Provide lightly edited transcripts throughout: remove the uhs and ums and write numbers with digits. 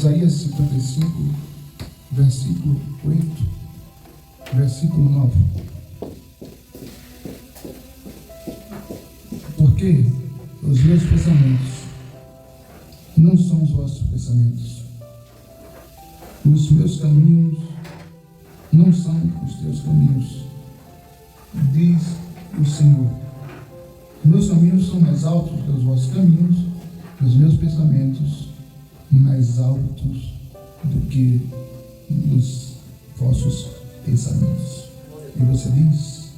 Isaías 55, versículo 8, versículo 9. Porque os meus pensamentos não são os vossos pensamentos, os meus caminhos não são os teus caminhos, diz o Senhor. Meus caminhos são mais altos que os vossos caminhos, os meus pensamentos mais altos do que os vossos pensamentos. E você diz: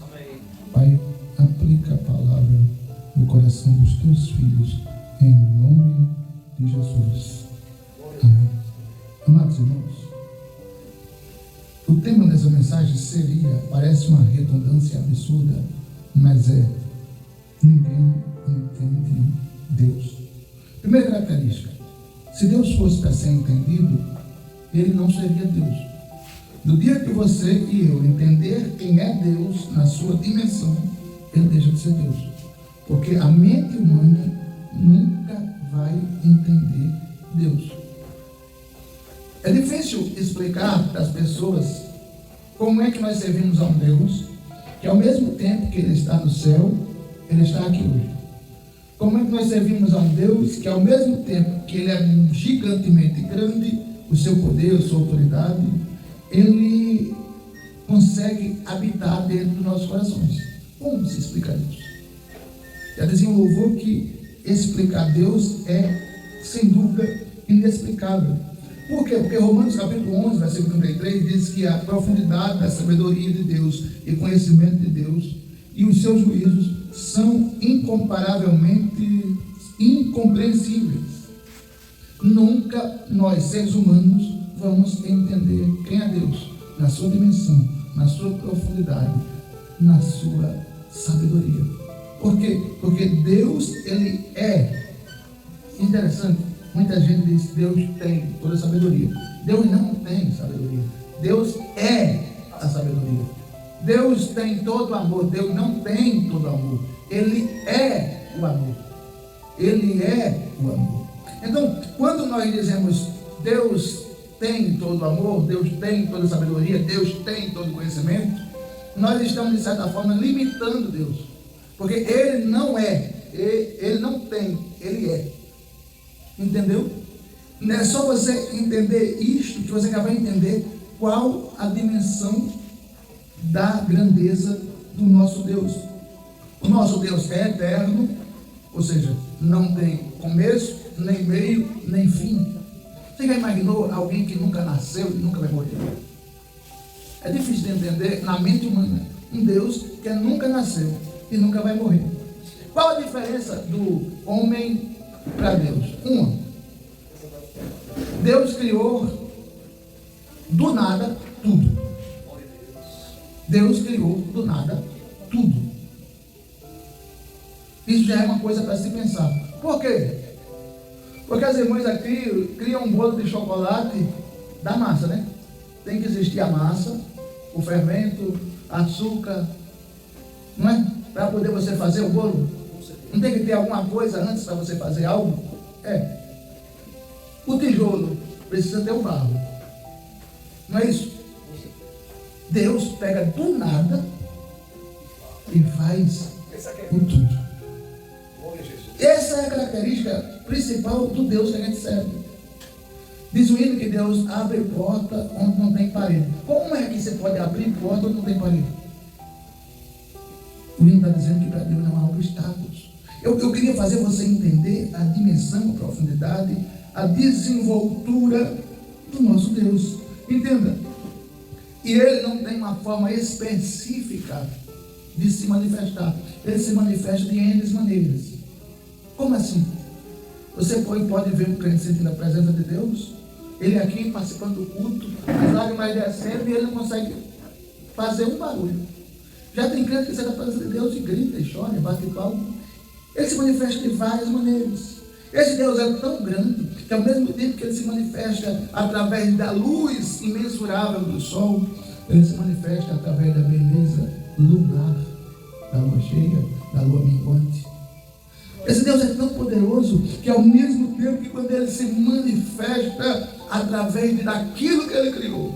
Pai, aplica a palavra no coração dos teus filhos, em nome de Jesus. Amém. Amados irmãos, o tema dessa mensagem parece uma redundância absurda, mas ninguém entende Deus. Primeira característica: se Deus fosse para ser entendido, Ele não seria Deus. No dia que você e eu entender quem é Deus na sua dimensão, Ele deixa de ser Deus. Porque a mente humana nunca vai entender Deus. É difícil explicar para as pessoas como é que nós servimos a um Deus que, ao mesmo tempo que Ele está no céu, Ele está aqui hoje. Como é que nós servimos a um Deus que, ao mesmo tempo que Ele é gigantemente grande, o seu poder, a sua autoridade, Ele consegue habitar dentro dos nossos corações? Como se explica isso? Já dizia um louvor que explicar Deus é, sem dúvida, inexplicável. Por quê? Porque Romanos capítulo 11, versículo 33, diz que a profundidade da sabedoria de Deus e conhecimento de Deus e os seus juízos são incomparavelmente incompreensíveis. Nunca nós, seres humanos, vamos entender quem é Deus na sua dimensão, na sua profundidade, na sua sabedoria. Por quê? Porque Deus, Ele é interessante. Muita gente diz que Deus tem toda a sabedoria. Deus não tem sabedoria. Deus é a sabedoria. Deus tem todo o amor. Deus não tem todo o amor. Ele é o amor. Ele é o amor. Então, quando nós dizemos Deus tem todo o amor, Deus tem toda a sabedoria, Deus tem todo o conhecimento, nós estamos, de certa forma, limitando Deus. Porque Ele não é, Ele não tem, Ele é. Entendeu? Não é só você entender isto que você vai entender qual a dimensão da grandeza do nosso Deus. O nosso Deus é eterno, ou seja, não tem começo, nem meio, nem fim. Você já imaginou alguém que nunca nasceu e nunca vai morrer? É difícil de entender na mente humana um Deus que nunca nasceu e nunca vai morrer. Qual a diferença do homem para Deus? Uma: Deus criou do nada tudo. Deus criou do nada tudo. Isso já é uma coisa para se pensar. Por quê? Porque as irmãs aqui criam um bolo de chocolate da massa, né? Tem que existir a massa, o fermento, açúcar, não é? Para poder você fazer o bolo. Não tem que ter alguma coisa antes para você fazer algo? É. O tijolo precisa ter o barro. Não é isso? Deus pega do nada e faz o tudo. Essa é a característica principal do Deus que a gente serve. Diz o hino que Deus abre porta onde não tem parede. Como é que você pode abrir porta onde não tem parede? O hino está dizendo que para Deus não há obstáculos. Eu queria fazer você entender a dimensão, a profundidade, a desenvoltura do nosso Deus. Entenda. E Ele não tem uma forma específica de se manifestar. Ele se manifesta de N maneiras. Como assim? Você pode ver o crente sentindo a presença de Deus, ele aqui participando do culto, as lágrimas descendo e ele não consegue fazer um barulho. Já tem crente que sente a presença de Deus e grita, e chora, e bate palma. Ele se manifesta de várias maneiras. Esse Deus é tão grande que, ao mesmo tempo que Ele se manifesta através da luz imensurável do sol, Ele se manifesta através da beleza lunar, da lua cheia, da lua minguante. Esse Deus é tão poderoso que, ao mesmo tempo que quando Ele se manifesta, através daquilo que Ele criou.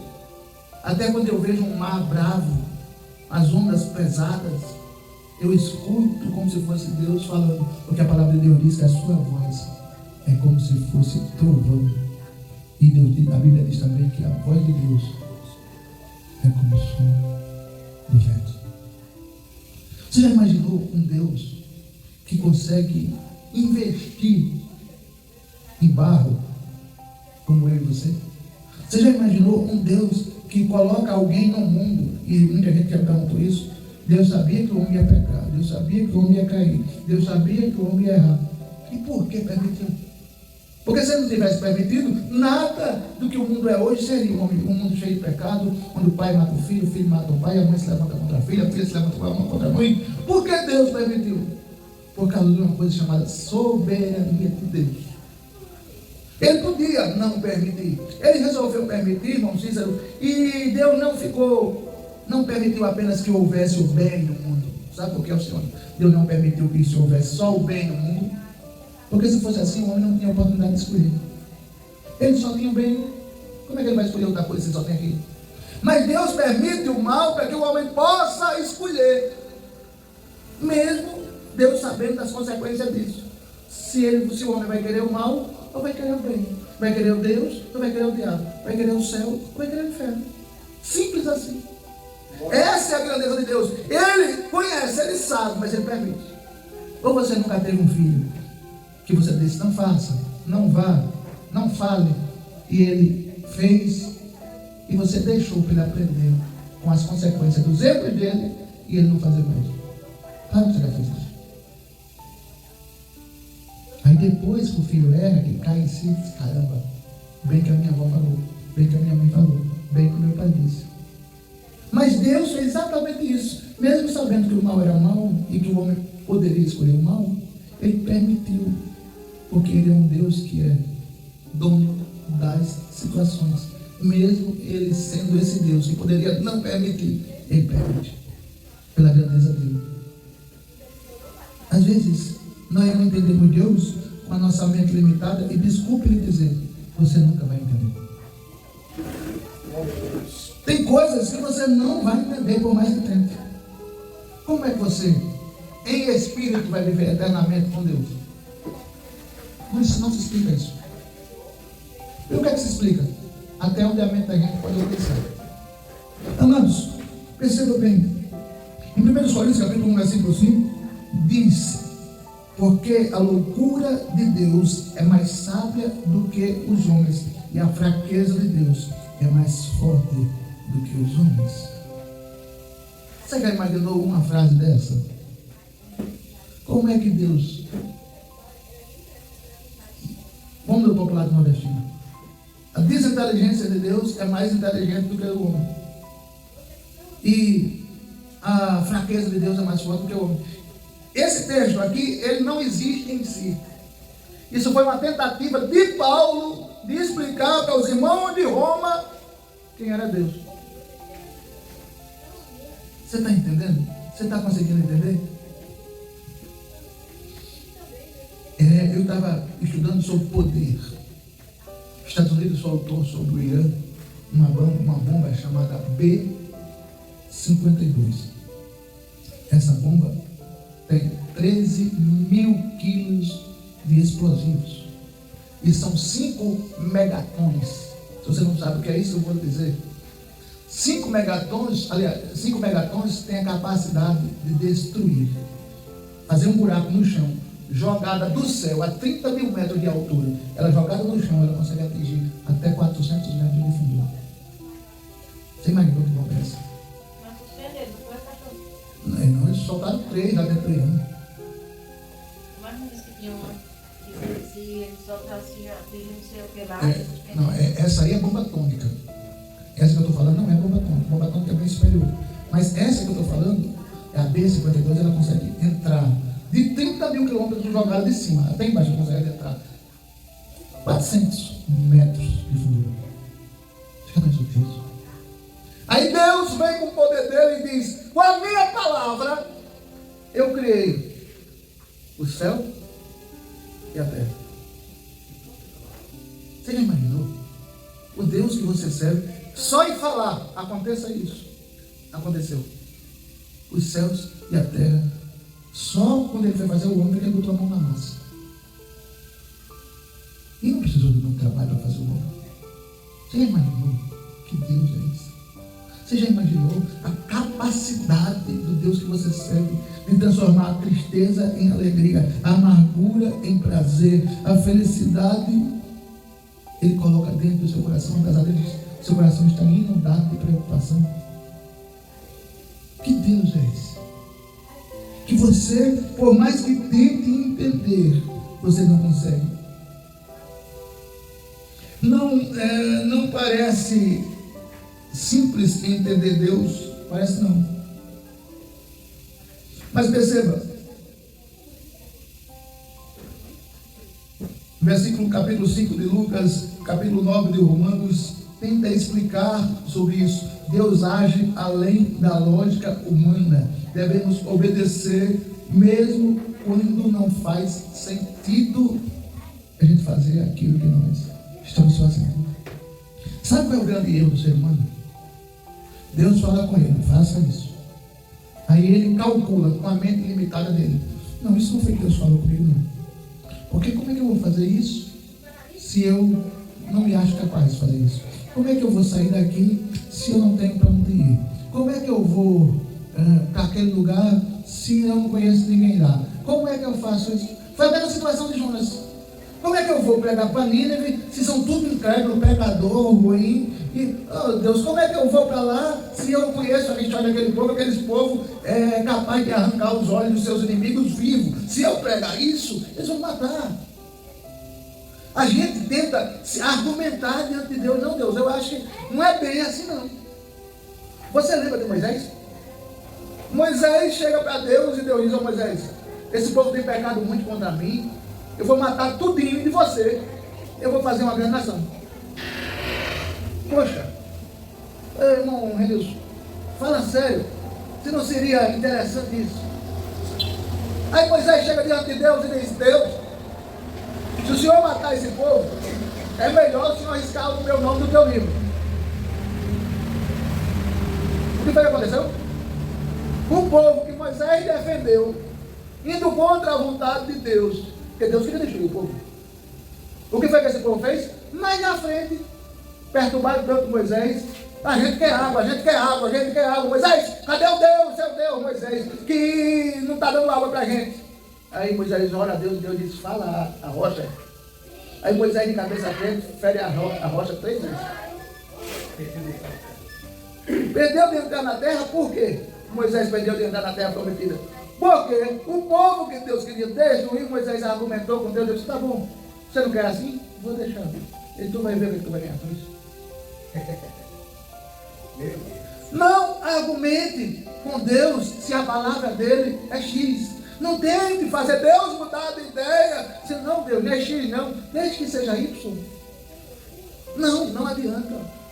Até quando eu vejo um mar bravo, as ondas pesadas, eu escuto como se fosse Deus falando, porque a palavra de Deus diz que a sua voz é como se fosse trovão. E Deus, a Bíblia diz também que a voz de Deus é como o som do vento. Você já imaginou um Deus que consegue investir em barro como eu e você? Você já imaginou um Deus que coloca alguém no mundo? E muita gente já perguntou isso. Deus sabia que o homem ia pecar, Deus sabia que o homem ia cair, Deus sabia que o homem ia errar. E por que permitiu? Porque se Ele não tivesse permitido, nada do que o mundo é hoje seria um mundo cheio de pecado, onde o pai mata o filho mata o pai, a mãe se levanta contra a filha se levanta contra a mãe. Por que Deus permitiu? Por causa de uma coisa chamada soberania de Deus. Ele podia não permitir. Ele resolveu permitir, irmão Cícero, e Deus não permitiu apenas que houvesse o bem no mundo. Sabe por que, Senhor? Deus não permitiu que isso houvesse só o bem no mundo. Porque se fosse assim, o homem não tinha oportunidade de escolher. Ele só tinha o bem. Como é que ele vai escolher outra coisa se só tem aquilo? Mas Deus permite o mal para que o homem possa escolher. Mesmo Deus sabendo das consequências disso. Se o homem vai querer o mal ou vai querer o bem. Vai querer o Deus ou vai querer o diabo. Vai querer o céu ou vai querer o inferno. Simples assim. Essa é a grandeza de Deus. Ele conhece, Ele sabe, mas Ele permite. Ou você nunca teve um filho que você disse, não faça, não vá, não fale, e ele fez, e você deixou para ele aprender com as consequências dos erros dele, e ele não fazer mais. Claro que você já fez isso. Aí depois que o filho erra, que cai em si, diz, caramba, bem que a minha avó falou, bem que a minha mãe falou, bem que o meu pai disse. Mas Deus fez exatamente isso, mesmo sabendo que o mal era mal, e que o homem poderia escolher o mal, Ele permitiu. Porque Ele é um Deus que é dono das situações. Mesmo Ele sendo esse Deus que poderia não permitir, Ele permite. Pela grandeza dEle. Às vezes, nós não entendemos Deus com a nossa mente limitada. E desculpe lhe dizer, você nunca vai entender. Tem coisas que você não vai entender por mais que tente. Como é que você, em espírito, vai viver eternamente com Deus? Não se explica isso. E o que é que se explica? Até onde a mente da gente pode alcançar. Amados, perceba bem. Em 1 Coríntios capítulo 1, versículo 5, diz: porque a loucura de Deus é mais sábia do que os homens, e a fraqueza de Deus é mais forte do que os homens. Você já imaginou uma frase dessa? Como é que Deus... Vamos do popular do nordestino. A desinteligência de Deus é mais inteligente do que o homem. E a fraqueza de Deus é mais forte do que o homem. Esse texto aqui, ele não existe em si. Isso foi uma tentativa de Paulo de explicar para os irmãos de Roma quem era Deus. Você está entendendo? Você está conseguindo entender? Eu estava estudando sobre poder. Os Estados Unidos soltou sobre o Irã uma bomba chamada B-52. Essa bomba tem 13 mil quilos de explosivos. E são 5 megatons. Se você não sabe o que é isso, eu vou dizer. 5 megatons têm a capacidade de destruir, fazer um buraco no chão, jogada do céu a 30 mil metros de altura. Ela jogada no chão, ela consegue atingir até 400 metros de fundura. Você imaginou que bomba é essa? Não, eles soltaram 3 lá dentro do Irã. Mas não disse que tinha uma que se ele soltasse já teria não sei o que lá. Essa aí é bomba atômica. Essa que eu estou falando não é bomba atômica. Bomba atômica é bem superior. Mas essa que eu estou falando, é a B-52, ela consegue entrar de 30 mil quilômetros jogada de cima. Até embaixo ela consegue entrar 400 metros de fundura. Você já pensou isso? Aí Deus vem com o poder dele e diz: com a minha palavra eu criei o céu e a terra. Você já imaginou? Deus que você serve, só em falar, aconteça isso. Aconteceu. Os céus e a terra. Só quando ele foi fazer o homem, ele botou a mão na massa. E não precisou de muito trabalho para fazer o homem. Você já imaginou que Deus é esse? Você já imaginou a capacidade do Deus que você serve de transformar a tristeza em alegria, a amargura em prazer, a felicidade Ele coloca dentro do seu coração, apesar de seu coração estar inundado de preocupação? Que Deus é esse? Que você, por mais que tente entender, você não consegue. Não parece simples entender Deus, parece não. Mas perceba, versículo capítulo 5 de Lucas, capítulo 9 de Romanos, tenta explicar sobre isso. Deus age além da lógica humana. Devemos obedecer mesmo quando não faz sentido a gente fazer aquilo que nós estamos fazendo. Sabe qual é o grande erro do ser humano? Deus fala com ele, faça isso. Aí ele calcula com a mente limitada dele. Não, isso não foi que Deus falou comigo, não. Porque como é que eu vou fazer isso se eu não me acho capaz de fazer isso? Como é que eu vou sair daqui se eu não tenho para onde ir? Como é que eu vou para aquele lugar se eu não conheço ninguém lá? Como é que eu faço isso? Foi a mesma situação de Jonas. Como é que eu vou pregar para Nínive se são tudo incrédulo, pecador, ruim? E, oh Deus, como é que eu vou para lá se eu não conheço a história daquele povo? Aqueles povos é capaz de arrancar os olhos dos seus inimigos vivos. Se eu pregar isso, eles vão matar. A gente tenta se argumentar diante de Deus. Não, Deus, eu acho que não é bem assim, não. Você lembra de Moisés? Moisés chega para Deus e Deus diz: ó Moisés, esse povo tem pecado muito contra mim. Eu vou matar tudinho de você. Eu vou fazer uma grande nação. Poxa, irmão Renilson, fala sério. Se não seria interessante isso? Aí Moisés chega diante de Deus e diz: Deus, se o Senhor matar esse povo, é melhor o Senhor arriscar o meu nome do teu livro. O que foi que aconteceu? O povo que Moisés defendeu, indo contra a vontade de Deus, porque Deus queria destruir o povo. O que foi que esse povo fez? Mais na frente, perturbado tanto Moisés: a gente quer água, a gente quer água, a gente quer água. Moisés, cadê o Deus, seu Deus, Moisés, que não está dando água para a gente? Aí Moisés ora a Deus, Deus diz: fala a rocha. Aí Moisés de cabeça à frente fere a rocha 3 vezes. Perdeu de entrar na terra, por quê? Moisés perdeu de entrar na terra prometida. Porque o povo que Deus queria destruir, Moisés argumentou com Deus, disse: tá bom, você não quer assim? Vou deixar. E tu vai ver o que tu vai ganhar com isso. Não argumente com Deus se a palavra dele é X. Não tente fazer Deus mudar de ideia. Se não, Deus, não é X não, deixe que seja Y. Não adianta.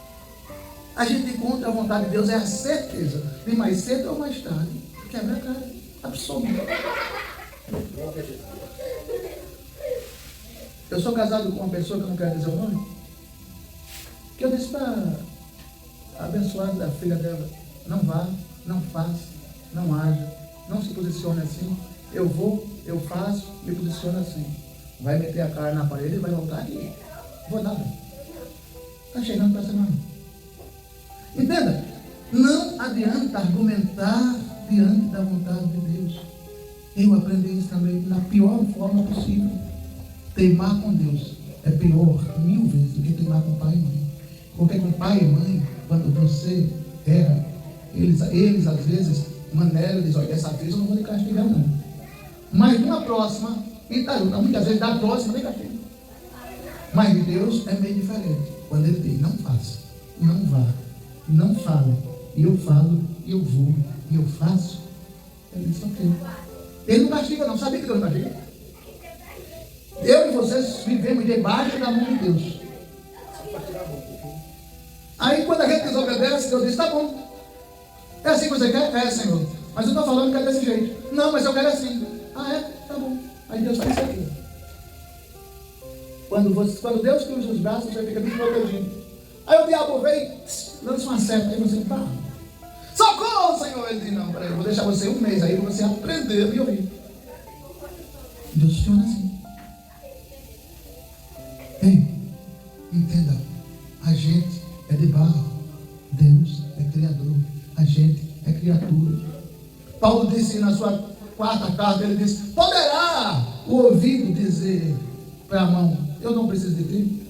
A gente encontra a vontade de Deus, é a certeza de mais cedo ou mais tarde quebra a cara, absoluta. Eu sou casado com uma pessoa que eu não quero dizer o nome, que eu disse para a abençoada da filha dela: não vá, não faça, não haja, não se posicione assim. Eu vou, eu faço, me posiciono assim. Vai meter a cara na parede e vai voltar aqui. Não vou nada. Está chegando para a semana. Entenda, não adianta argumentar diante da vontade de Deus. Eu aprendi isso também na pior forma possível. Teimar com Deus é pior 1000 vezes do que teimar com pai e mãe. Porque com pai e mãe, quando você erra, eles às vezes maneram e dizem: olha, dessa vez eu não vou lhe castigar não. Mas numa próxima, muitas vezes da próxima nem castiga. Mas de Deus é meio diferente. Quando ele diz: não faça, não vá, não fale, e eu falo, e eu vou, e eu faço, ele diz: ok. Ele não castiga não, sabia que Deus não castiga? Eu e vocês vivemos debaixo da mão de Deus. Aí quando a gente desobedece, Deus diz: tá bom. É assim que você quer? É, Senhor. Mas eu estou falando que é desse jeito. Não, mas eu quero assim. Ah, é? Tá bom. Aí Deus faz isso aqui. Quando Deus cruza os braços, você fica desprotegido. Aí o diabo vem, lança uma seta, aí você, pá, socorro, Senhor. Ele diz, não, peraí, eu vou deixar você um mês aí para você aprender a me ouvir. Deus funciona assim. Ei, entenda, a gente é de barro, Deus é criador, a gente é criatura. Paulo disse na sua 4ª carta, ele disse, poderá o ouvido dizer para a mão, eu não preciso de ti?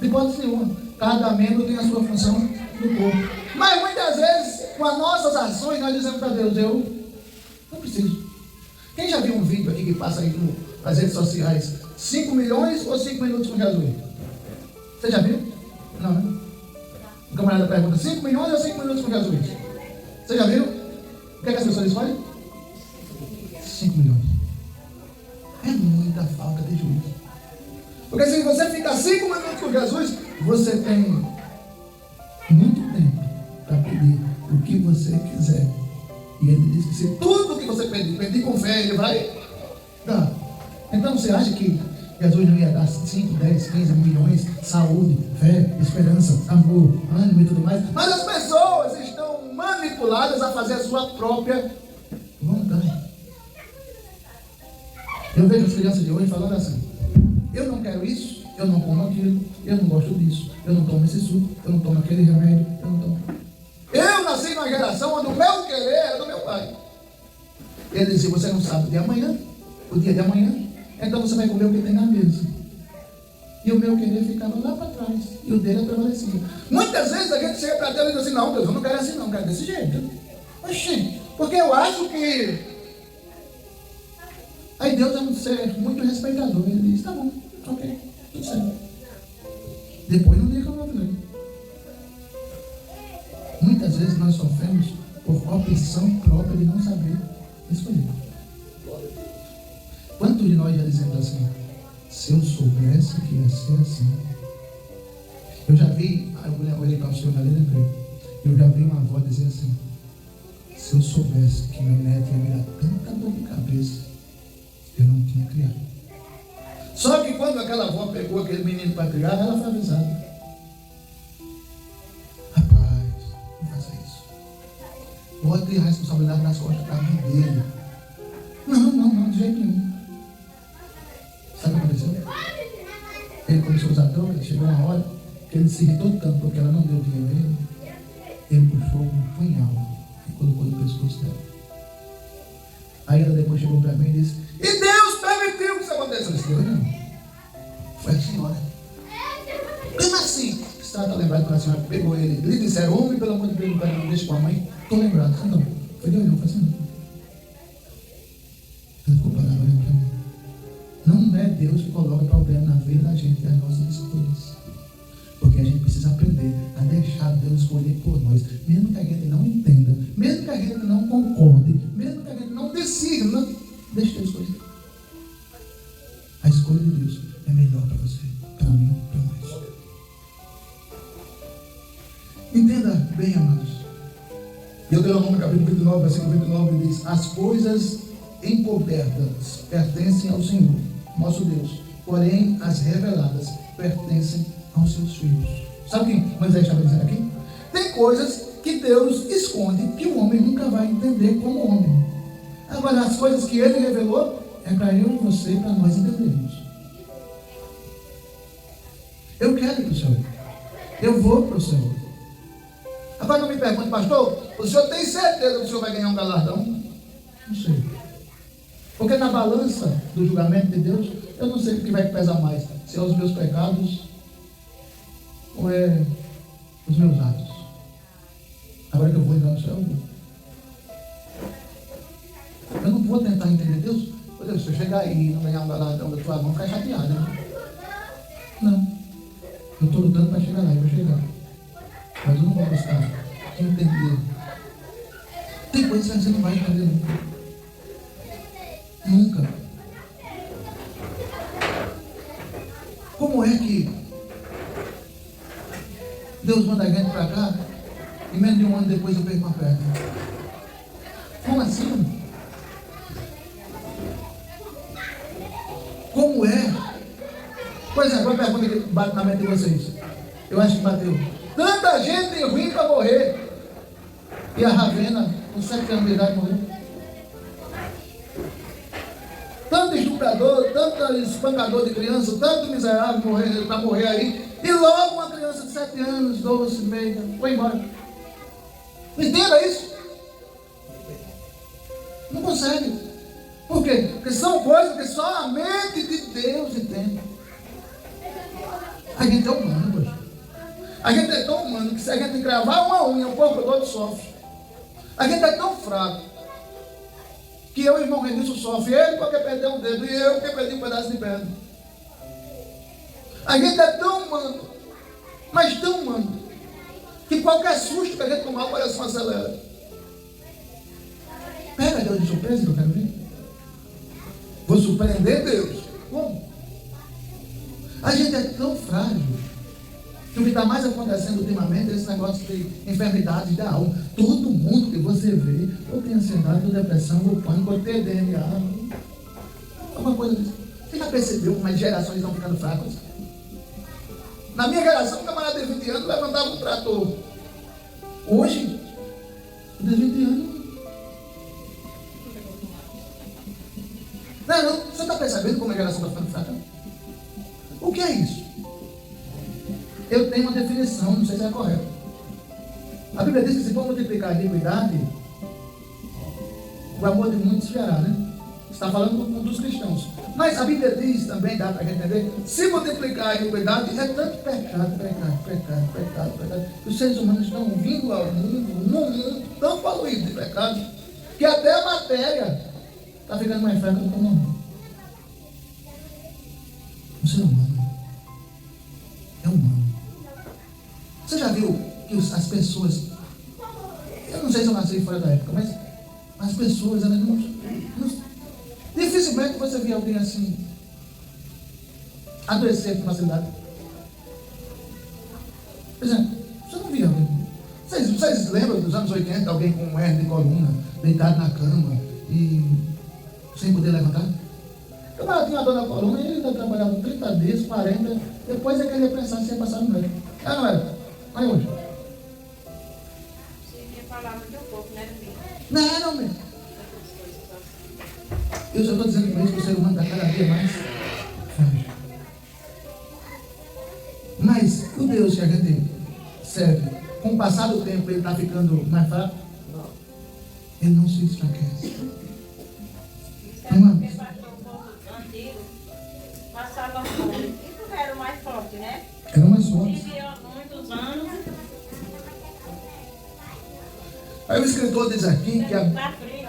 De hipótese nenhuma, cada membro tem a sua função no corpo. Mas muitas vezes, com as nossas ações, nós dizemos para Deus, eu não preciso. Quem já viu um vídeo aqui que passa aí nas redes sociais, 5 milhões ou 5 minutos com Jesus? Você já viu? Não, né? O camarada pergunta, 5 milhões ou 5 minutos com Jesus? Você já viu? O que é que as pessoas escolhem? 5 milhões. É muita falta de juízo. Porque se você ficar 5 minutos com Jesus, você tem muito tempo para pedir o que você quiser. E ele diz que se tudo que você pedir com fé, ele vai dar. Então você acha que Jesus não ia dar 5, 10, 15 milhões, saúde, fé, esperança, amor, ânimo e tudo mais? Mas as pessoas estão manipuladas a fazer a sua própria vontade. Eu vejo as crianças de hoje falando assim, eu não quero isso, eu não como aquilo, eu não gosto disso, eu não tomo esse suco, eu não tomo aquele remédio, eu não tomo. Eu nasci numa geração onde o meu querer era do meu pai. Ele disse, você não sabe o dia de amanhã, então você vai comer o que tem na mesa. E o meu querer ficava lá para trás, e o dele prevalecia. Muitas vezes a gente chega para Deus e diz assim, não, Deus, eu não quero assim não, eu quero desse jeito. Oxi, porque eu acho que... Aí Deus é um ser muito respeitador, ele diz, tá bom, ok, tudo certo. Depois não liga para ele. Muitas vezes nós sofremos por opção própria de não saber escolher. Quantos de nós já dizemos assim, se eu soubesse que ia ser assim? Eu já vi, eu olhei para o senhor ali, lembrei, eu já vi uma avó dizer assim, se eu soubesse que meu neto ia me dar tanta dor de cabeça, eu não tinha criado. Só que quando aquela avó pegou aquele menino para criar, ela foi avisada. Pode ter a responsabilidade nas costas da mãe dele. Não, de jeito nenhum. Sabe o que aconteceu? Ele começou a usar droga, chegou uma hora que ele se irritou tanto porque ela não deu dinheiro a ele. Ele puxou um punhal e colocou no pescoço dela. Aí ela depois chegou para mim e disse, e Deus permitiu que isso acontecesse. Eu disse, Deus não. Foi a senhora. Como assim? Você está lembrado quando a senhora pegou ele? Lhe disseram, homem, pelo amor de Deus, não deixa com a mãe. Estou lembrado, não. Foi Deus não, foi assim não. Ele ficou parado olhando para mim. Não é Deus que coloca problema na vida da gente e as nossas escolhas. Porque a gente precisa aprender a deixar Deus escolher por nós. Mesmo que a gente não entenda, mesmo que a gente não concorde, mesmo que a gente não decida, não, deixa Deus escolher. A escolha de Deus é melhor para você, para mim, para nós. Entenda bem, amados. Deuteronômio capítulo 29, versículo 29 diz, as coisas encobertas pertencem ao Senhor, nosso Deus, porém as reveladas pertencem aos seus filhos. Sabe o que Moisés estava dizendo aqui? Tem coisas que Deus esconde que o homem nunca vai entender como homem. Agora, as coisas que ele revelou é para eu e você, para nós entendermos. Eu quero ir para o céu. Eu vou para o céu. Agora não me pergunte, pastor, o senhor tem certeza que o senhor vai ganhar um galardão? Não sei. Porque na balança do julgamento de Deus, eu não sei o que vai pesar mais. Se é os meus pecados ou é os meus atos. Agora que eu vou entrar no céu, eu vou. Eu não vou tentar entender Deus. Por Deus, se eu chegar aí e não ganhar um galardão da tua mão, ficar chateado, né? Não. Eu estou lutando para chegar lá, eu vou chegar. Mas eu não vou buscar entender. Tem coisas que você não vai entender nunca. Nunca. Como é que Deus manda a gente para cá e menos de um ano depois eu perco uma perna? Como assim? Como é? Por exemplo, uma pergunta que bate na mente de vocês. Eu acho que bateu. Tanta gente ruim para morrer. E a Ravena, com 7 anos de idade, morreu. Tanto estuprador, tanto espancador de criança, tanto miserável para morrer aí. E logo uma criança de 7 anos, 12, meia, foi embora. Entenda isso. Não consegue. Por quê? Porque são coisas que só a mente de Deus entende. A gente é humano, poxa. A gente é tão humano que se a gente gravar uma unha, o corpo todo sofre. A gente é tão fraco que eu e o irmão Renilson sofre. Ele porque perdeu um dedo e eu porque perdi um pedaço de perna. A gente é tão humano, mas tão humano, que qualquer susto que a gente tomar parece uma acelera. Pega Deus de surpresa que eu quero ver. Vou surpreender Deus. Como? A gente é tão frágil que o que está mais acontecendo ultimamente é esse negócio de enfermidades da alma. Todo mundo que você vê, ou tem ansiedade, ou depressão, ou pânico, ou TDAH, alguma coisa disso. Você já percebeu como as gerações estão ficando fracas? Na minha geração, um camarada de 20 anos levantava um trator. Hoje, de 20 anos. Não, você está percebendo como a geração está ficando fraca? O que é isso? Eu tenho uma definição, não sei se é correta. A Bíblia diz que se for multiplicar a iniquidade, o amor de muitos esfriará, né? Está falando dos cristãos. Mas a Bíblia diz também, dá para entender, se multiplicar a iniquidade, é tanto pecado, que os seres humanos estão vindo ao mundo, num mundo tão poluído de pecado, que até a matéria está ficando mais fraca do que o normal. O ser humano é humano. Você já viu que as pessoas, eu não sei se eu nasci fora da época, mas as pessoas, elas não dificilmente você vê alguém assim adoecer com facilidade. Por exemplo, você não via alguém. Vocês lembram dos anos 80, alguém com um hernia de coluna, deitado na cama e sem poder levantar? Eu tinha uma dor na coluna e ele ainda trabalhava 30 dias, 40, depois é que ele ia pensar se ia passar no médico. Não era? Mas hoje? Você ia falar muito pouco, né, filho? Não, meu. Eu só estou dizendo com isso que o ser humano está cada dia mais frágil. Mas o Deus que a gente serve, com o passar do tempo, ele está ficando mais fraco? Não. Ele não se enfraquece. Porque pastor, o povo antigo passava fome. E tu era o mais forte, né? Era mais forte. Vivia muitos anos. Aí o escritor diz aqui que Tá frio.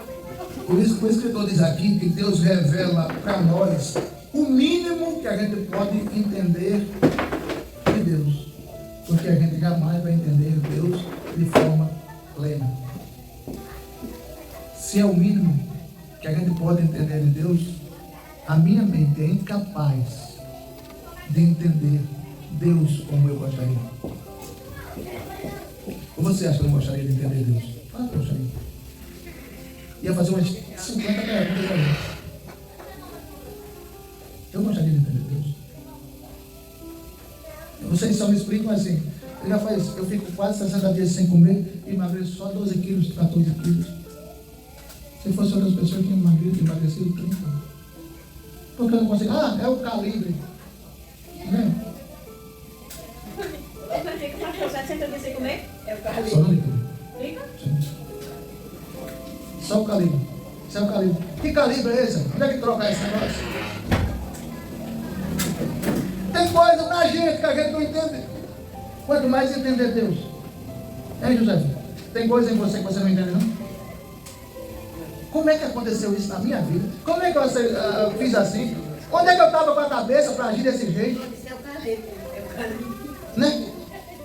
por isso que o escritor diz aqui que Deus revela para nós o mínimo que a gente pode entender de Deus. Porque a gente jamais vai entender Deus de forma plena. Se é o mínimo que a gente pode entender de Deus, a minha mente é incapaz de entender Deus como eu gostaria. Ou você acha que eu não gostaria de entender Deus? Ah, eu gostaria. Ia fazer umas 50 perguntas para mim. Eu gostaria de entender Deus. Vocês só me explicam assim. Eu fico quase 60 dias sem comer e emagreço só 12 quilos, 14 quilos. Se fosse outras pessoas que tinham emagrecido 30. Porque eu não consigo. É o calibre. Né? Pastor, 60 dias sem comer? É o calibre. Só no líquido. Liga? Só o calibre. Isso é o calibre. Que calibre é esse? Onde é que troca esse negócio? Tem coisa na gente que a gente não entende. Quanto mais entender Deus. Hein, José? Tem coisa em você que você não entende, não? Como é que aconteceu isso na minha vida? Como é que eu fiz assim? Onde é que eu estava com a cabeça para agir desse jeito? Isso é o calibre. É o calibre. Né?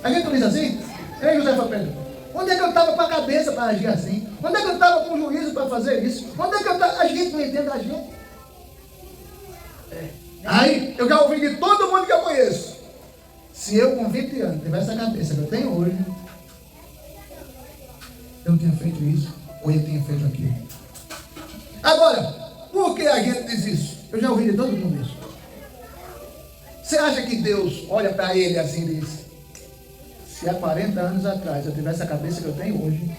A gente não diz assim? Ei, José Pedro, onde é que eu estava com a cabeça para agir assim? Onde é que eu estava com o juízo para fazer isso? Onde é que eu estava? A gente não entende a gente. Aí, eu já ouvi de todo mundo que eu conheço. Se eu com 20 anos tivesse a cabeça que eu tenho hoje, eu não tinha feito isso, ou eu tinha feito aquilo. Agora, por que a gente diz isso? Eu já ouvi de todo mundo isso. Você acha que Deus olha para ele assim e diz: Se há 40 anos atrás eu tivesse a cabeça que eu tenho hoje,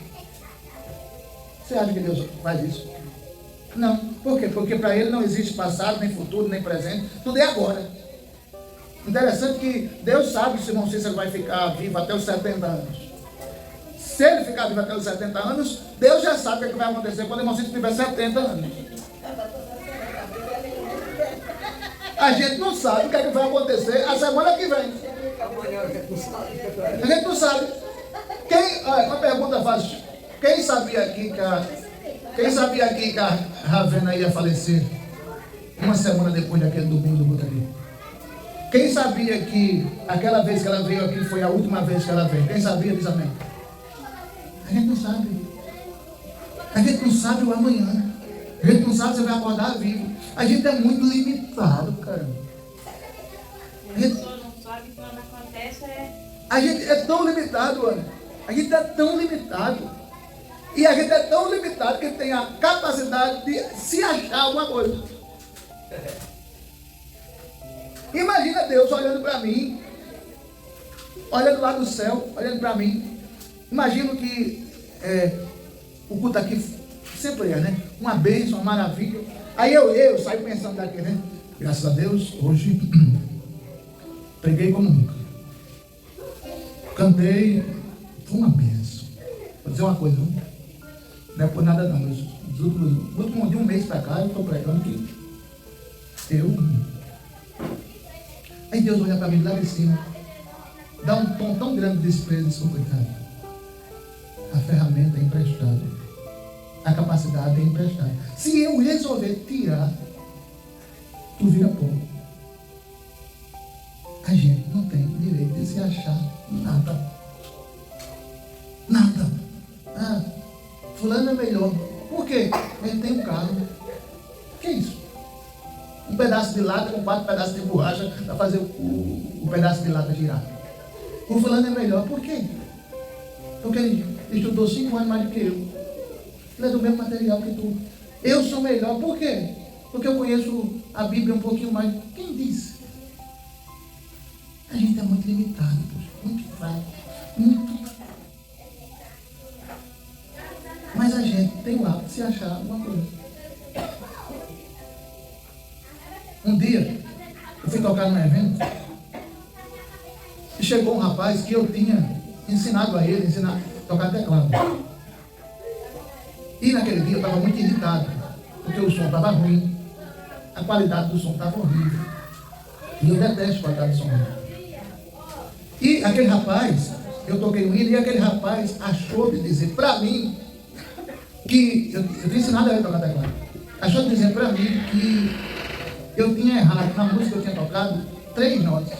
você acha que Deus faz isso? Não. Por quê? Porque para Ele não existe passado, nem futuro, nem presente. Tudo é agora. Interessante que Deus sabe que o irmão Cícero vai ficar vivo até os 70 anos. Se ele ficar vivo até os 70 anos, Deus já sabe o que vai acontecer quando o irmão Cícero tiver 70 anos. A gente não sabe o que vai acontecer a semana que vem. A gente não sabe. Uma pergunta fácil. Quem sabia aqui que a Ravena ia falecer uma semana depois daquele domingo do Botaria? Quem sabia que aquela vez que ela veio aqui foi a última vez que ela veio? Quem sabia, diz amém? A gente não sabe. A gente não sabe o amanhã. A gente não sabe se vai acordar vivo. A gente é muito limitado, cara. A pessoa não sabe quando acontece A gente é tão limitado, Ana. A gente é tão limitado. E a gente é tão limitado que tem a capacidade de se achar alguma coisa. Imagina Deus olhando para mim, olhando lá do céu, olhando para mim. Imagino que o culto aqui sempre é, né? Uma bênção, uma maravilha. Aí eu saio pensando daqui, né? Graças a Deus, hoje preguei como nunca. Cantei, foi uma bênção. Vou dizer uma coisa, não é por nada não, mas últimos de um mês para cá eu estou pregando que aí Deus olha para mim lá de cima, dá um tom tão grande de desprezo e descomplicado. A ferramenta é emprestada, a capacidade é emprestada. Se eu resolver tirar, tu vira pó. A gente não tem direito de se achar nada. Nada. Fulano é melhor. Por quê? Ele tem um carro. Que é isso? Um pedaço de lata com 4 pedaços de borracha para fazer o pedaço de lata girar. O fulano é melhor. Por quê? Porque ele estudou 5 anos mais do que eu. Ele é do mesmo material que tu. Eu sou melhor. Por quê? Porque eu conheço a Bíblia um pouquinho mais. Quem disse? A gente é muito limitado, muito fraco, muito. Mas a gente tem o hábito de se achar alguma coisa. Um dia, eu fui tocar num evento e chegou um rapaz que eu tinha ensinado a ele a tocar teclado. E naquele dia eu estava muito irritado, porque o som estava ruim, a qualidade do som estava horrível. E eu detesto qualidade do som ruim. E aquele rapaz, eu toquei no hino, e aquele rapaz achou de dizer para mim que eu tinha ensinado a ele a tocar teclado. Achou de dizer para mim que eu tinha errado na música que eu tinha tocado 3 notas.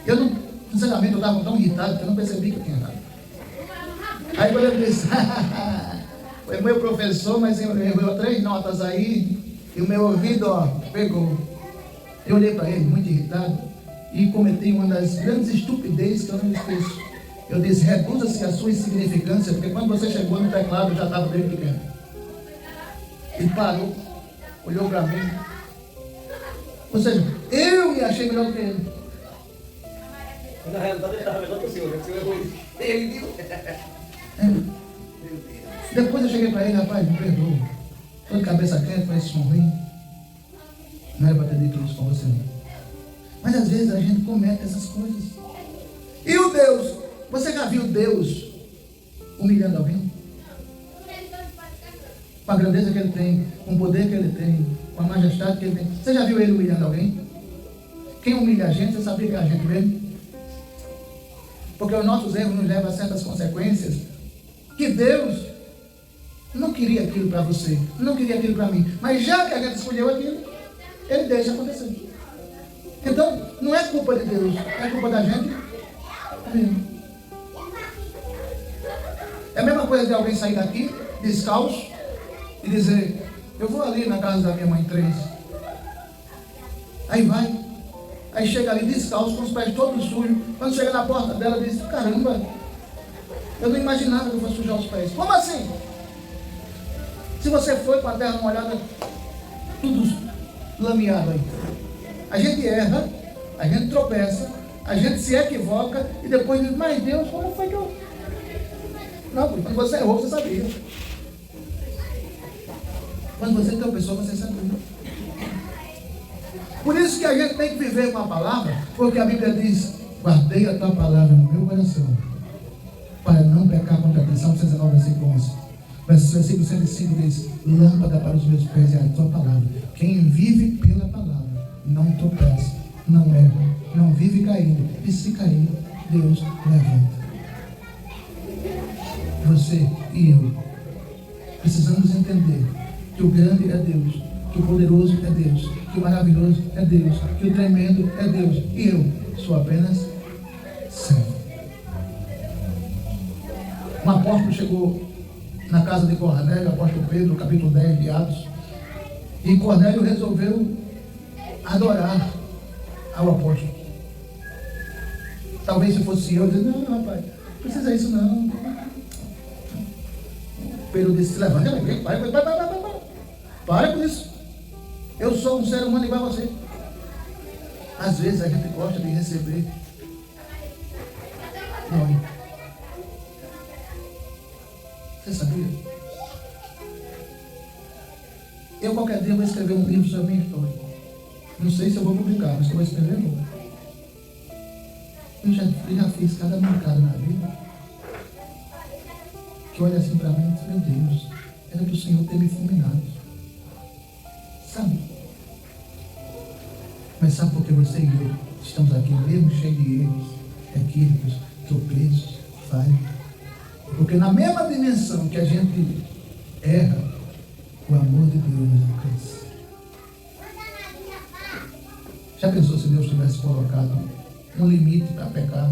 Eu não, sinceramente, eu estava tão irritado que eu não percebi que eu tinha errado. Aí quando eu disse, foi meu professor, mas eu errou 3 notas aí, e o meu ouvido, pegou. Eu olhei para ele, muito irritado, e cometi uma das grandes estupidezes que eu não esqueço. Eu disse, reduza-se a sua insignificância, porque quando você chegou no teclado, eu já estava desde pequeno. Ele parou, olhou para mim. Ou seja, eu me achei melhor que ele. Na realidade, ele estava melhor que o senhor, né? O senhor errou. Ele viu. Depois eu cheguei para ele, rapaz, me perdoa. Estou de cabeça quente com esse som ruim. Não era para ter dito isso com você, não. Mas às vezes a gente comete essas coisas. E o Deus? Você já viu Deus humilhando alguém? Com a grandeza que ele tem, com o poder que ele tem, com a majestade que ele tem. Você já viu ele humilhando alguém? Quem humilha a gente, você sabia que é a gente mesmo? Porque os nossos erros nos levam a certas consequências que Deus não queria aquilo para você, não queria aquilo para mim. Mas já que a gente escolheu aquilo, ele deixa acontecer. Então, não é culpa de Deus, é culpa da gente. É a mesma coisa de alguém sair daqui, descalço, e dizer, eu vou ali na casa da minha mãe 3. Aí vai, aí chega ali descalço, com os pés todos sujos. Quando chega na porta dela, diz, caramba, eu não imaginava que eu fosse sujar os pés. Como assim? Se você foi com a terra molhada, tudo lameado aí. A gente erra, a gente tropeça, A gente se equivoca e depois diz, mas Deus, como foi que eu... Não, porque quando você errou, você sabia. Quando você tropeçou, você sabia. Por isso que a gente tem que viver com a palavra, porque a Bíblia diz, guardei a tua palavra no meu coração, para não pecar contra ti. Salmo 119, versículo 11. Versículo 105 diz, lâmpada para os meus pés é a tua palavra. Quem vive pela palavra não tropeça, não erra, não vive caindo. E se cair, Deus levanta. Você e eu precisamos entender que o grande é Deus, que o poderoso é Deus, que o maravilhoso é Deus, que o tremendo é Deus. E eu sou apenas servo. Um apóstolo chegou na casa de Cornélio, apóstolo Pedro, capítulo 10 de Atos, e Cornélio resolveu adorar ao apóstolo. Talvez se fosse eu, dizer, não, rapaz, não precisa isso não. Pedro disse, levanta, para com isso. Eu sou um ser humano igual a você. Às vezes a gente gosta de receber. Não. Você sabia? Eu qualquer dia vou escrever um livro sobre a minha história. Não sei se eu vou publicar, mas eu vou escrever vou. Eu já fiz cada mancada na vida. Que olha assim para mim e diz, meu Deus, era para o Senhor ter me fulminado. Sabe? Mas sabe por que você e eu estamos aqui mesmo cheios de erros, equívocos, tropeços, falhas? Porque na mesma dimensão que a gente erra, o amor de Deus nos alcança. Já pensou se Deus tivesse colocado um limite para pecar?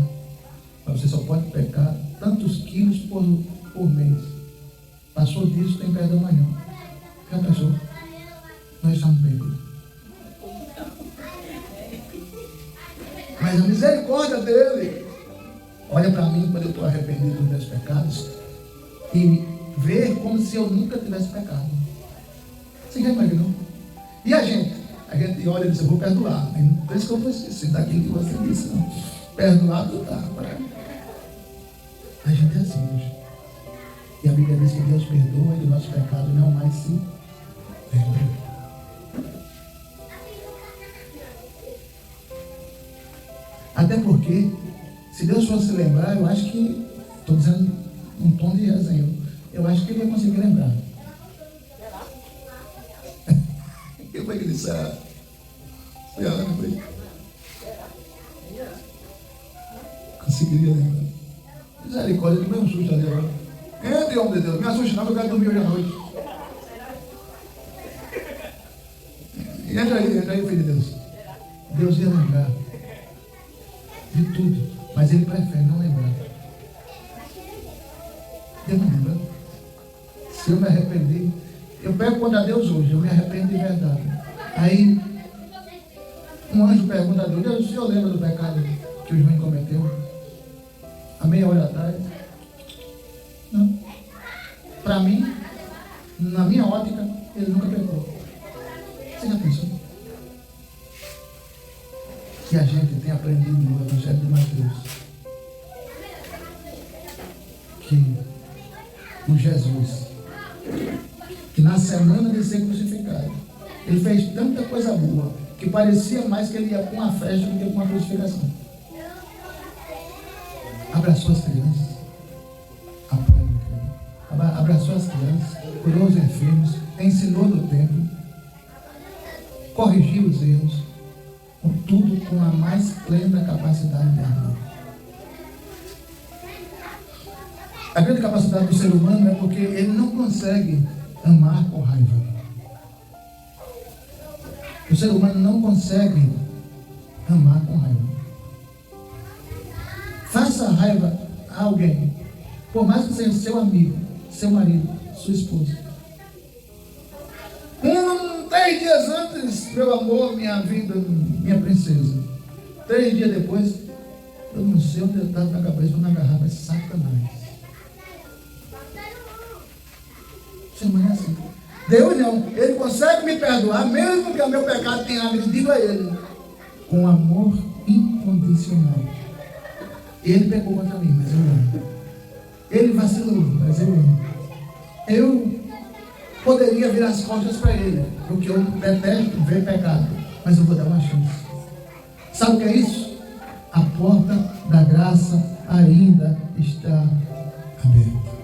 Você só pode pecar tantos quilos por mês. Passou disso, tem perdão amanhã. Já pensou? Nós estamos perdidos. Mas a misericórdia dele olha para mim quando eu estou arrependido dos meus pecados e vê como se eu nunca tivesse pecado. Você já imaginou? E a gente olha e diz, eu vou perdoar. Por isso que eu vou esquecer daquilo que você disse. Não. Perdoar não dá. A gente é assim hoje. E a Bíblia diz que Deus perdoa e o nosso pecado não mais se lembra. Até porque, se Deus fosse lembrar, eu acho que, estou dizendo um tom de resenha, eu acho que ele ia conseguir lembrar. Eu vou gritar. Foi a Ana, foi. Conseguiria lembrar. Misericórdia, tomei um susto ali agora. Entre, homem de Deus, me assuste não, eu quero dormir hoje à noite. Entra aí, filho de Deus. Deus ia lembrar de tudo, mas ele prefere não lembrar. Deus não lembra. Se eu me arrepender, eu pego contra Deus hoje, eu me arrependo de verdade. Aí, um anjo pergunta a Deus, o senhor lembra do pecado que o João cometeu? Há meia hora atrás? Não. Para mim, na minha ótica, ele nunca pecou. Você já pensou? Que a gente tem aprendido no Evangelho de Mateus que o Jesus, que na semana de ser crucificado, ele fez tanta coisa boa que parecia mais que ele ia com uma festa do que com uma crucificação. Abraçou as crianças, abraçou as crianças, curou os enfermos, ensinou no templo, corrigiu os erros, tudo com a mais plena capacidade de amor. A grande capacidade do ser humano é porque ele não consegue amar com raiva. O ser humano não consegue amar com raiva. Faça raiva a alguém, por mais que seja seu amigo, seu marido, sua esposa. 3 dias antes, meu amor, minha vida, minha princesa. 3 dias depois, eu não sei onde eu estava na cabeça, vou me agarrar, mas Satanás. Você não é assim. Deus não, ele consegue me perdoar, mesmo que o meu pecado tenha agredido a ele, com amor incondicional. Ele pecou contra mim, mas eu amo. Ele vacilou, mas eu amo. Eu poderia virar as costas para ele, porque eu detesto ver pecado, mas eu vou dar uma chance. Sabe o que é isso? A porta da graça ainda está aberta.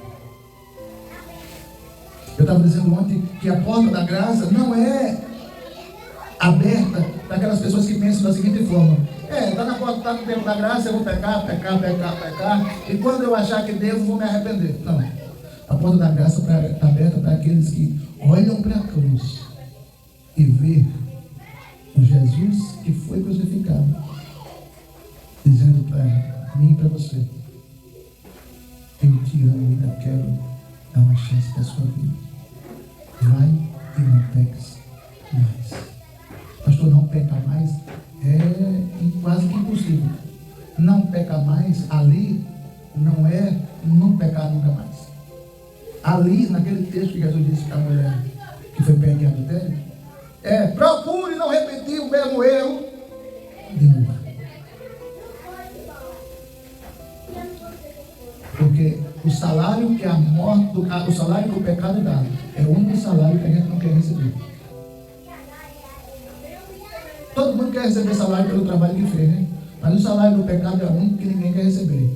Eu estava dizendo ontem que a porta da graça não é aberta para aquelas pessoas que pensam da seguinte forma: está na porta, está no tempo da graça, eu vou pecar, e quando eu achar que devo, vou me arrepender. Não. A porta da graça está aberta para aqueles que olham para a cruz e vê o Jesus que foi crucificado, dizendo para mim e para você: eu te amo e ainda quero dar uma chance para a sua vida. Vai e não peques mais. Pastor, não peca mais é quase que impossível. Não peca mais ali não é não pecar nunca mais. Ali, naquele texto que Jesus disse para a mulher que foi pega em adultério, procure não repetir o mesmo erro de novo. Porque o salário que a morte, o salário que o pecado dá, é o único salário que a gente não quer receber. Todo mundo quer receber salário pelo trabalho que fez, né? Mas o salário do pecado é o único que ninguém quer receber.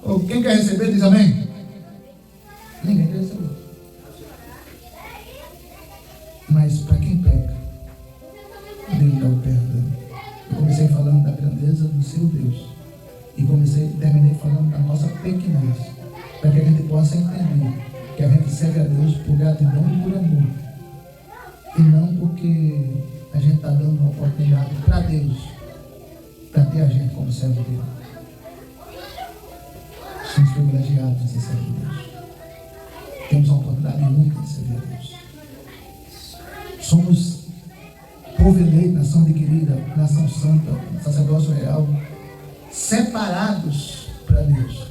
Ou quem quer receber diz amém? Ninguém quer receber. Mas para quem peca, Deus dá o perdão. Eu comecei falando da grandeza do seu Deus. E terminei falando da nossa pequenez, para que a gente possa entender que a gente serve a Deus por gratidão e por amor, e não porque a gente está dando uma oportunidade para Deus, para ter a gente como servo dele. Somos privilegiados de ser servo de Deus. Temos uma oportunidade única de servir a Deus. Somos povo eleito, nação adquirida, nação santa, sacerdócio real, separados para Deus.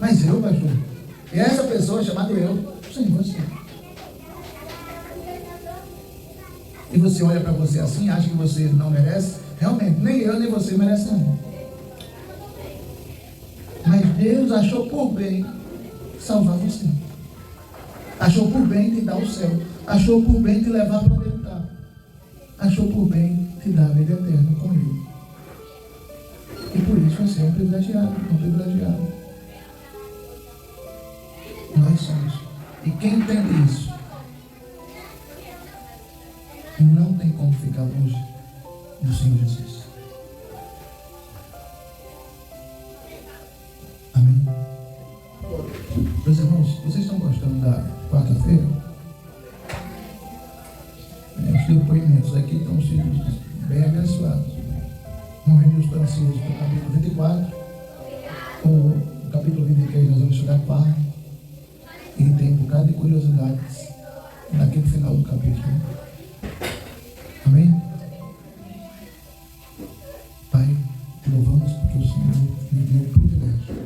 Mas eu, pastor, e essa pessoa chamada eu, sem você. E você olha para você assim, acha que você não merece? Realmente, nem eu nem você merecemos. Mas Deus achou por bem salvar você. Achou por bem te dar o céu. Achou por bem te levar para onde ele está. Achou por bem te dar a vida eterna com ele. E por isso você é um privilegiado, Nós somos. E quem entende isso, não tem como ficar longe do Senhor Jesus. Amém? Meus irmãos, vocês estão gostando da quarta-feira? Os depoimentos aqui estão sendo bem abençoados. Morrendo, estou ansioso para o capítulo 24. O capítulo 23 nós vamos estudar quarta. E tem um bocado de curiosidades naquele final do capítulo. Amém? Pai, te louvamos porque o Senhor nos deu o privilégio,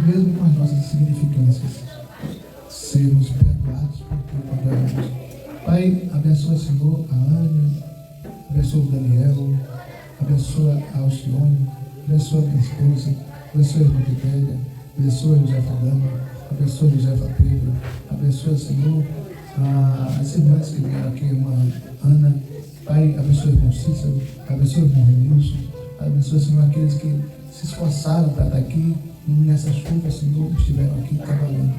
mesmo com as nossas insignificâncias, sermos perdoados por teu perdão. Pai, abençoa, Senhor, a Ania, abençoa o Daniel, abençoa a Alcione, abençoa a minha esposa, abençoa a irmã Vitélia, abençoa a Josefa Dama, abençoa a Josefa Pedro, abençoa, Senhor, as irmãs que vieram aqui, a irmã Ana. Pai, abençoa o irmão Cícero, abençoa o irmão Renilson, abençoa, Senhor, aqueles que se esforçaram para estar aqui nessa chuva, Senhor, estiveram aqui trabalhando.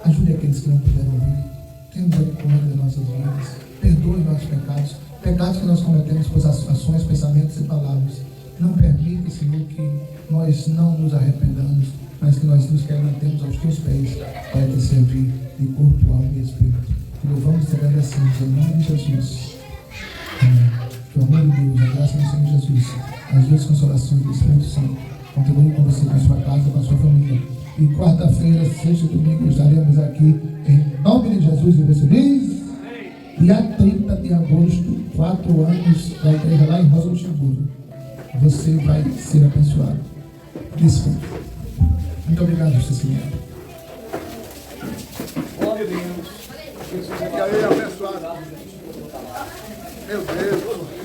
Ajude aqueles que não puderam vir. Tenha misericórdia das nossas vidas. Perdoe os nossos pecados, pecados que nós cometemos por ações, pensamentos e palavras. Não permita, Senhor, que nós não nos arrependamos, mas que nós nos quebrantemos aos teus pés para te servir de corpo, alma e espírito. Que louvamos e te agradecemos em nome de Jesus. Amém. Que o amor de Deus, a graça do Senhor Jesus, as duas consolações do Espírito Santo continuem com você, com a sua casa, com a sua família. E quarta-feira, sexta e domingo estaremos aqui em nome de Jesus. E você diz? Dia 30 de agosto, 4 anos da igreja lá em Rosa Luxemburgo. Você vai ser abençoado. Desculpe. Muito obrigado, Senhor. Glória a Deus. Jesus é abençoado. Meu Deus.